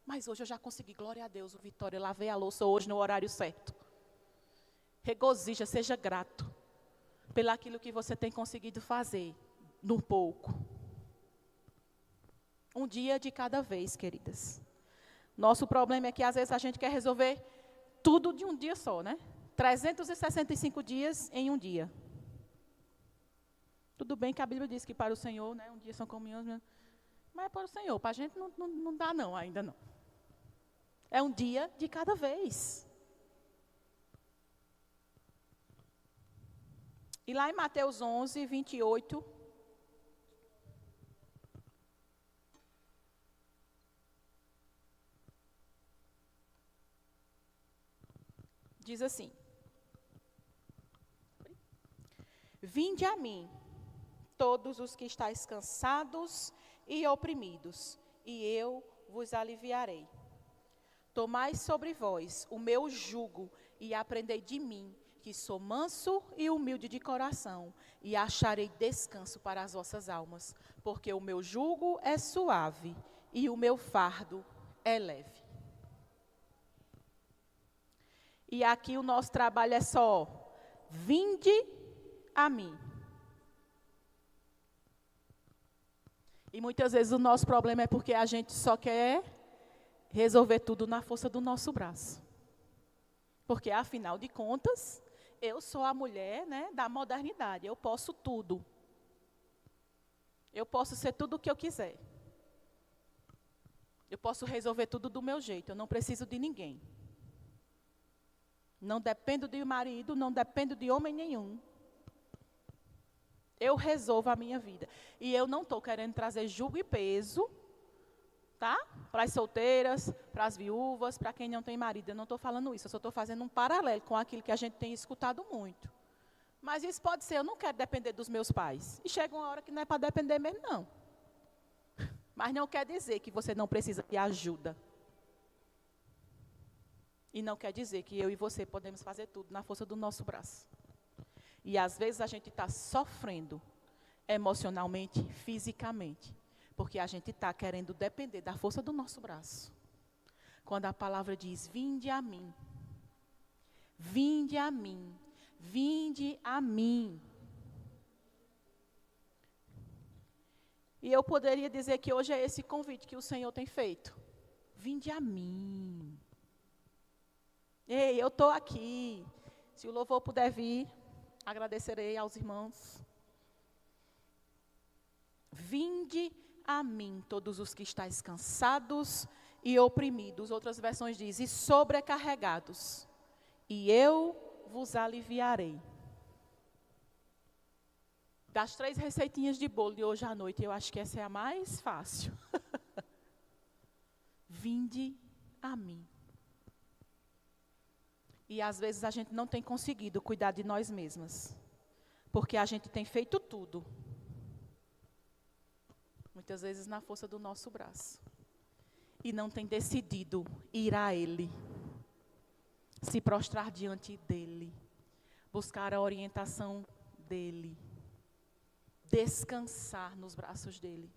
[SPEAKER 1] Mas hoje eu já consegui, glória a Deus, Vitória, eu lavei a louça hoje no horário certo. Regozija, seja grato pelaquilo que você tem conseguido fazer, no pouco. Um dia de cada vez, queridas. Nosso problema é que às vezes a gente quer resolver tudo de um dia só, né? 365 dias em um dia. Tudo bem que a Bíblia diz que para o Senhor, né, um dia são como anos, mas é para o Senhor, para a gente não dá não, ainda não. É um dia de cada vez. E lá em Mateus 11, 28, diz assim: Vinde a mim, todos os que estáis cansados e oprimidos, e eu vos aliviarei. Tomai sobre vós o meu jugo e aprendei de mim, que sou manso e humilde de coração, e acharei descanso para as vossas almas, porque o meu jugo é suave e o meu fardo é leve. E aqui o nosso trabalho é só, vinde a mim. E muitas vezes o nosso problema é porque a gente só quer resolver tudo na força do nosso braço. Porque, afinal de contas, eu sou a mulher, né, da modernidade. Eu posso tudo. Eu posso ser tudo o que eu quiser. Eu posso resolver tudo do meu jeito. Eu não preciso de ninguém. Não dependo de marido, não dependo de homem nenhum. Eu resolvo a minha vida. E eu não estou querendo trazer jugo e peso, tá? Para as solteiras, para as viúvas, para quem não tem marido. Eu não estou falando isso, eu só estou fazendo um paralelo com aquilo que a gente tem escutado muito. Mas isso pode ser, eu não quero depender dos meus pais. E chega uma hora que não é para depender mesmo, não. Mas não quer dizer que você não precisa de ajuda. E não quer dizer que eu e você podemos fazer tudo na força do nosso braço. E às vezes a gente está sofrendo emocionalmente, fisicamente, porque a gente está querendo depender da força do nosso braço. Quando a palavra diz, vinde a mim, vinde a mim, vinde a mim. E eu poderia dizer que hoje é esse convite que o Senhor tem feito. Vinde a mim. Ei, eu estou aqui. Se o louvor puder vir, agradecerei aos irmãos. Vinde a mim, todos os que estáis cansados e oprimidos. Outras versões dizem, e sobrecarregados, e eu vos aliviarei. Das 3 receitinhas de bolo de hoje à noite, eu acho que essa é a mais fácil. Vinde a mim. E às vezes a gente não tem conseguido cuidar de nós mesmas, porque a gente tem feito tudo, muitas vezes na força do nosso braço, e não tem decidido ir a Ele, se prostrar diante dEle, buscar a orientação dEle, descansar nos braços dEle.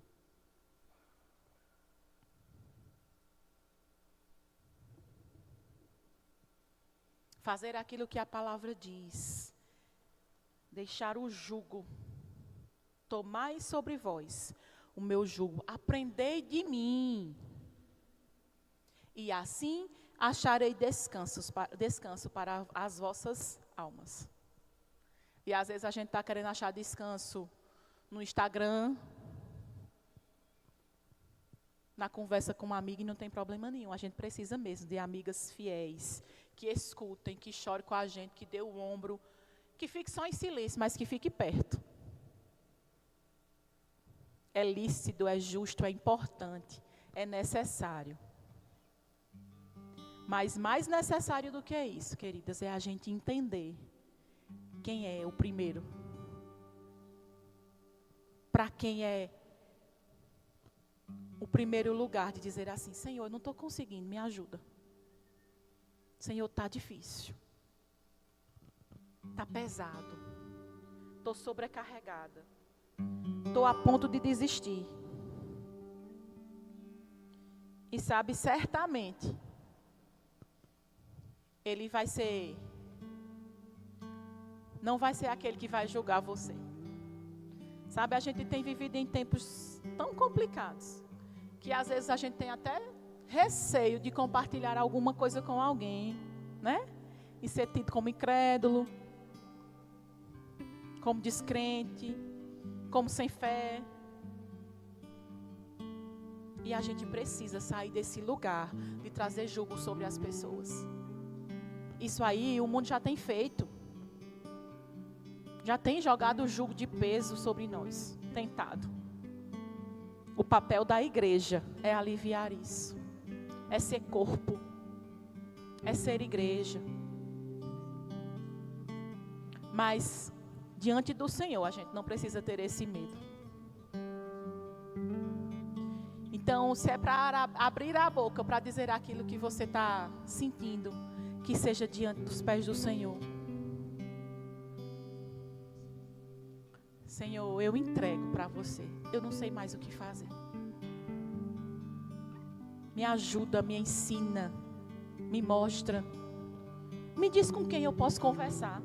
[SPEAKER 1] Fazer aquilo que a palavra diz. Deixar o jugo. Tomai sobre vós o meu jugo. Aprendei de mim. E assim acharei descanso para as vossas almas. E às vezes a gente está querendo achar descanso no Instagram, na conversa com uma amiga, e não tem problema nenhum. A gente precisa mesmo de amigas fiéis, que escutem, que chorem com a gente, que dê o ombro, que fique só em silêncio, mas que fique perto. É lícito, é justo, é importante é necessário. Mas mais necessário do que isso, queridas, é a gente entender quem é o primeiro. Para quem é o primeiro lugar de dizer assim: Senhor, eu não estou conseguindo, me ajuda. Senhor, está difícil. Está pesado. Estou sobrecarregada. Estou a ponto de desistir. E sabe, certamente, Ele vai ser... Não vai ser aquele que vai julgar você. Sabe, a gente tem vivido em tempos tão complicados, que às vezes a gente tem até receio de compartilhar alguma coisa com alguém, né? E ser tido como incrédulo, como descrente, como sem fé. E a gente precisa sair desse lugar de trazer julgo sobre as pessoas. Isso aí o mundo já tem feito. Já tem jogado o jugo de peso sobre nós, tentado. O papel da igreja é aliviar isso. É ser corpo. É ser igreja. Mas, diante do Senhor, a gente não precisa ter esse medo. Então, se é para abrir a boca, para dizer aquilo que você está sentindo, que seja diante dos pés do Senhor. Senhor, eu entrego para você. Eu não sei mais o que fazer. Me ajuda, me ensina, me mostra. Me diz com quem eu posso conversar.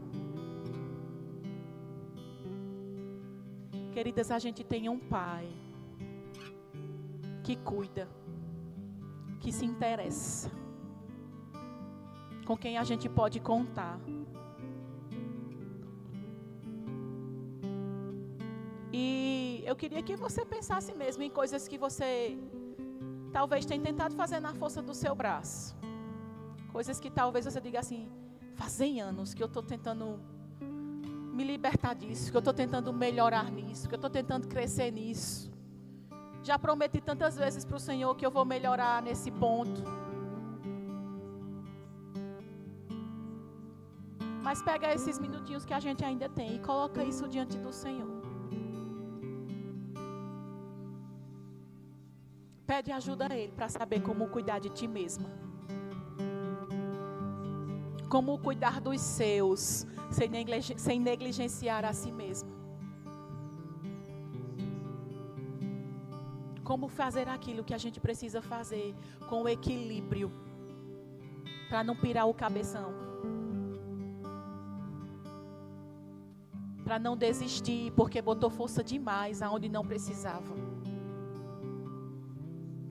[SPEAKER 1] Queridas, a gente tem um Pai que cuida, que se interessa, com quem a gente pode contar. E eu queria que você pensasse mesmo em coisas que você talvez tenha tentado fazer na força do seu braço. Coisas que talvez você diga assim: fazem anos que eu estou tentando me libertar disso, que eu estou tentando melhorar nisso, que eu estou tentando crescer nisso. Já prometi tantas vezes para o Senhor que eu vou melhorar nesse ponto. Mas pega esses minutinhos que a gente ainda tem e coloca isso diante do Senhor. Pede ajuda a Ele para saber como cuidar de ti mesma. Como cuidar dos seus, sem negligenciar a si mesma. Como fazer aquilo que a gente precisa fazer com equilíbrio, para não pirar o cabeção. Para não desistir porque botou força demais aonde não precisava.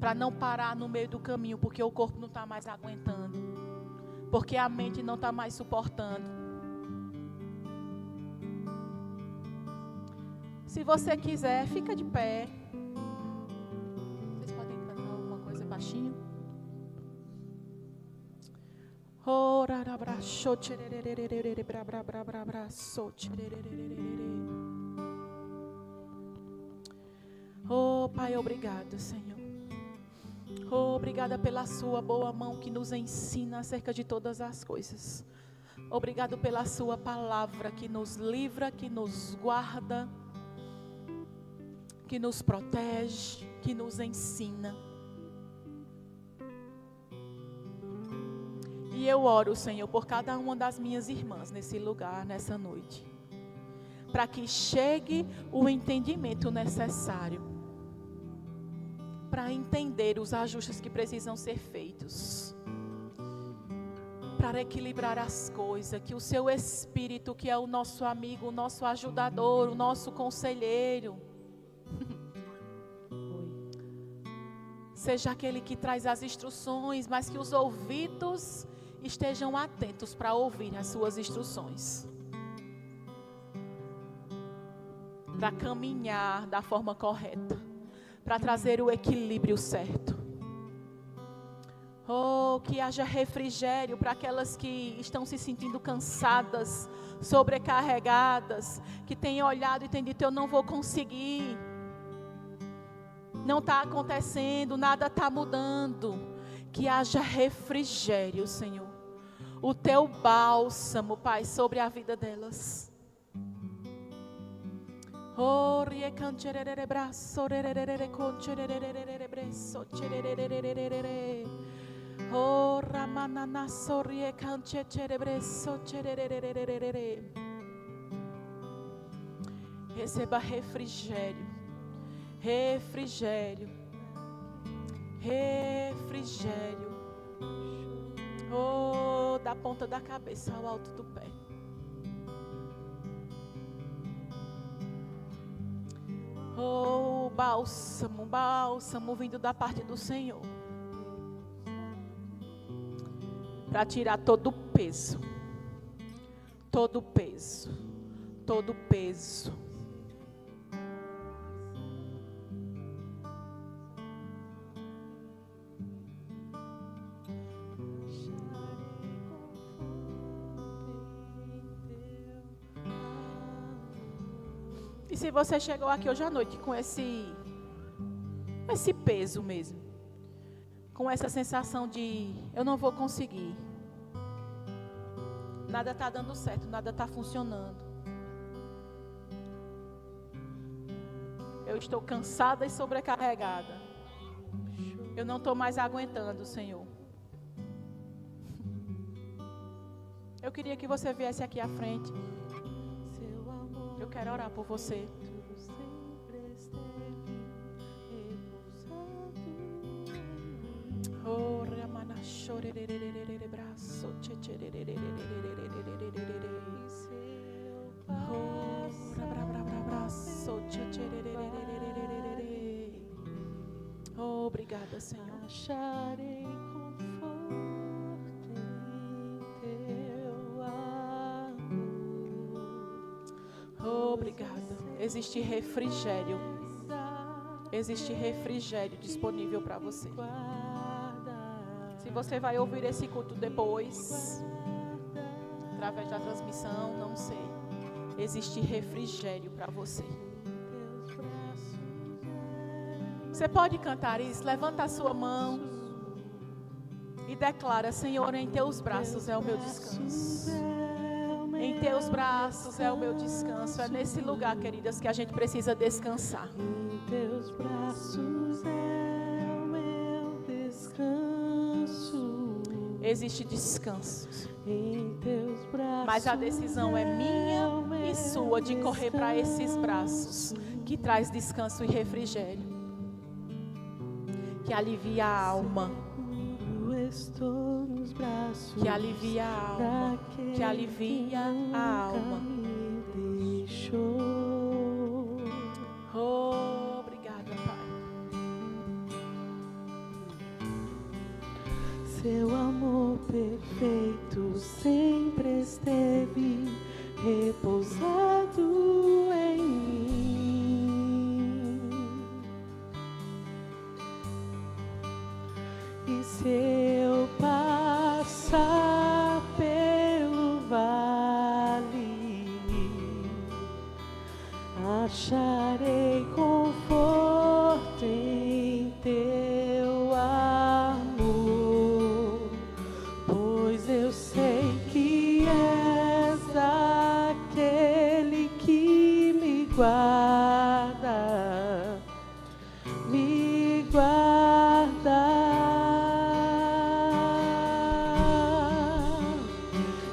[SPEAKER 1] Para não parar no meio do caminho porque o corpo não está mais aguentando. Porque a mente não está mais suportando. Se você quiser, fica de pé. Vocês podem cantar alguma coisa baixinho? Oh, Pai, obrigado, Senhor. Oh, obrigada pela sua boa mão que nos ensina acerca de todas as coisas. Obrigado pela sua palavra que nos livra, que nos guarda, que nos protege, que nos ensina. E eu oro, Senhor, por cada uma das minhas irmãs nesse lugar, nessa noite. Para que chegue o entendimento necessário. Para entender os ajustes que precisam ser feitos. Para equilibrar as coisas. Que o seu Espírito, que é o nosso amigo, o nosso ajudador, o nosso conselheiro. Seja aquele que traz as instruções, mas que os ouvidos estejam atentos para ouvir as suas instruções. Para caminhar da forma correta. Para trazer o equilíbrio certo. Oh, que haja refrigério para aquelas que estão se sentindo cansadas, sobrecarregadas, que têm olhado e têm dito: eu não vou conseguir. não está acontecendo, nada está mudando. Que haja refrigério, Senhor. O teu bálsamo, Pai, sobre a vida delas. Receba refrigério, refrigério, refrigério. Oh, da ponta da cabeça ao alto do pé. Oh, bálsamo, bálsamo vindo da parte do Senhor. Para tirar todo o peso. Todo o peso. Todo o peso. E se você chegou aqui hoje à noite com esse peso mesmo, com essa sensação de eu não vou conseguir, nada está dando certo, nada está funcionando, eu estou cansada e sobrecarregada, eu não estou mais aguentando, Senhor. Eu queria que você viesse aqui à frente. Eu quero orar por você. Obrigada, Senhor. Acharei conforto em teu amor. Obrigada. Existe refrigério. Existe refrigério disponível para você. Se você vai ouvir esse culto depois, através da transmissão, não sei. Existe refrigério para você. Você pode cantar isso? Levanta a sua mão e declara: Senhor, em teus braços é o meu descanso. Em teus braços é o meu descanso. É nesse lugar, queridas, que a gente precisa descansar.
[SPEAKER 2] Em teus braços é o meu descanso.
[SPEAKER 1] Existe descanso.
[SPEAKER 2] Em teus braços,
[SPEAKER 1] mas a decisão é minha e sua de correr para esses braços que traz descanso e refrigério, que alivia a alma,
[SPEAKER 2] estou nos braços,
[SPEAKER 1] que alivia a alma, que alivia a alma. Oh, obrigada, Pai.
[SPEAKER 2] Seu amor perfeito sempre esteve repousado em mim. E se eu passar pelo vale, acharei conforto em teu amor, pois eu sei que és aquele que me guarda, me guarda.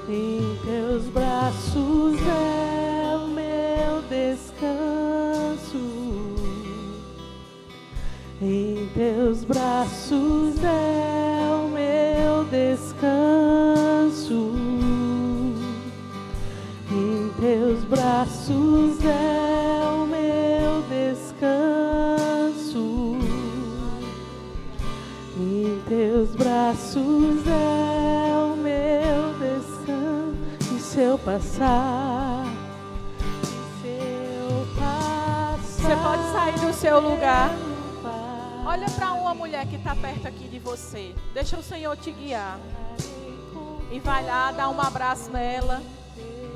[SPEAKER 2] Em teus braços é o meu descanso. Em teus braços é o meu descanso. Em teus braços é o meu descanso. Em teus braços é o meu descanso. E se eu passar,
[SPEAKER 1] Você pode sair do seu lugar. Olha para uma mulher que está perto aqui de você. Deixa o Senhor te guiar. E vai lá, dá um abraço nela.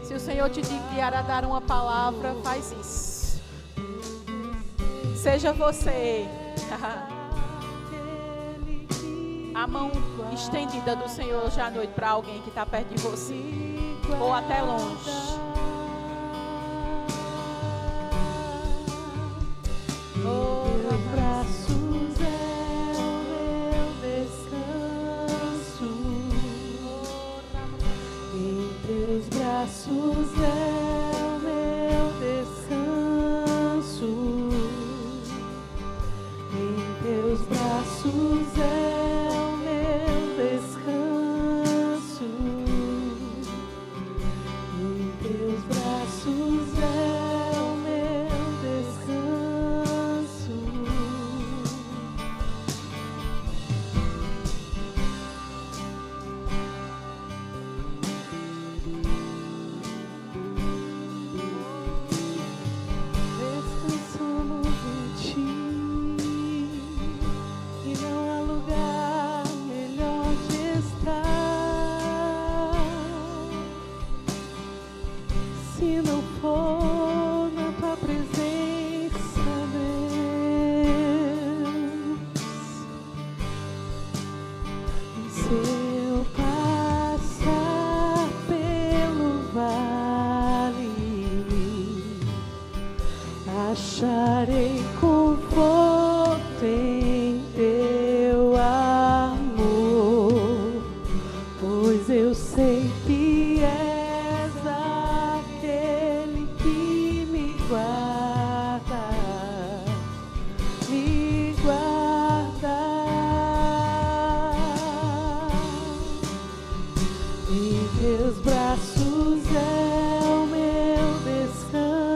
[SPEAKER 1] Se o Senhor te guiar a dar uma palavra, faz isso. Seja você A mão estendida do Senhor hoje à noite para alguém que está perto de você, ou até longe.
[SPEAKER 2] Teus braços é o meu descanso. Em teus braços é o meu descanso. Em teus braços é o meu descanso. Em teus braços é o meu descanso. Descansamos em ti, e não há lugar melhor de estar. Se não for na tua presença, Deus. Se eu passar pelo vale, acharei conforto em teu amor, pois eu sei que és aquele que me guarda, me guarda. Em teus braços é o meu descanso.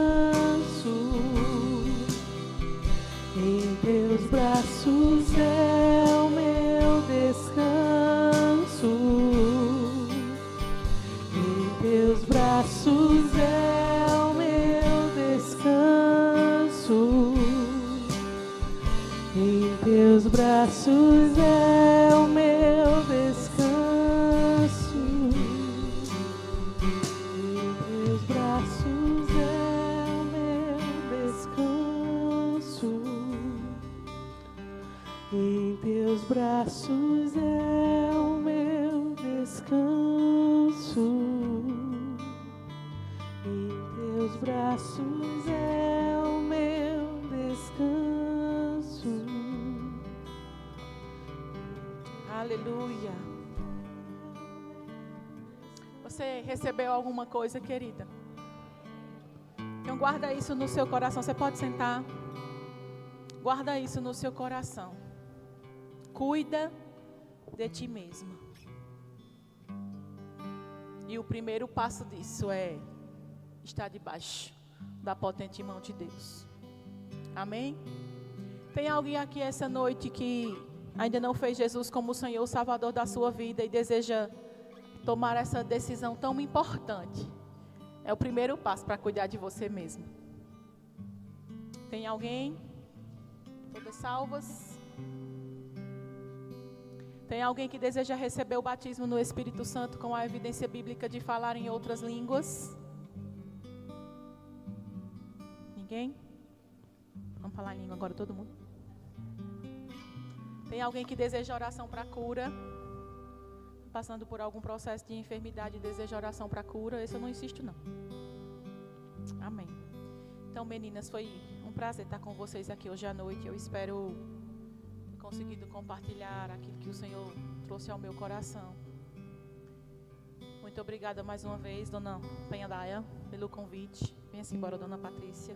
[SPEAKER 2] Em teus braços é o meu descanso. Em teus braços é o meu descanso. Em teus braços é o meu descanso. Em teus braços é o meu descanso. Em teus braços é o meu descanso. Em teus braços é o meu descanso.
[SPEAKER 1] Aleluia. Você recebeu alguma coisa, querida? Então guarda isso no seu coração. Você pode sentar. Guarda isso no seu coração. Cuida de ti mesma. E o primeiro passo disso é estar debaixo da potente mão de Deus. Amém? Tem alguém aqui essa noite que ainda não fez Jesus como o Senhor, o Salvador da sua vida e deseja tomar essa decisão tão importante? É o primeiro passo para cuidar de você mesmo. Tem alguém? Todas salvas? Tem alguém que deseja receber o batismo no Espírito Santo com a evidência bíblica de falar em outras línguas? Ninguém? Vamos falar em língua agora, todo mundo? Tem alguém que deseja oração para cura? Passando por algum processo de enfermidade e deseja oração para cura? Esse eu não insisto, não. Amém. Então, meninas, foi um prazer estar com vocês aqui hoje à noite. Eu espero ter conseguido compartilhar aquilo que o Senhor trouxe ao meu coração. Muito obrigada mais uma vez, dona Penha Daia, pelo convite. Venha-se embora, dona Patrícia.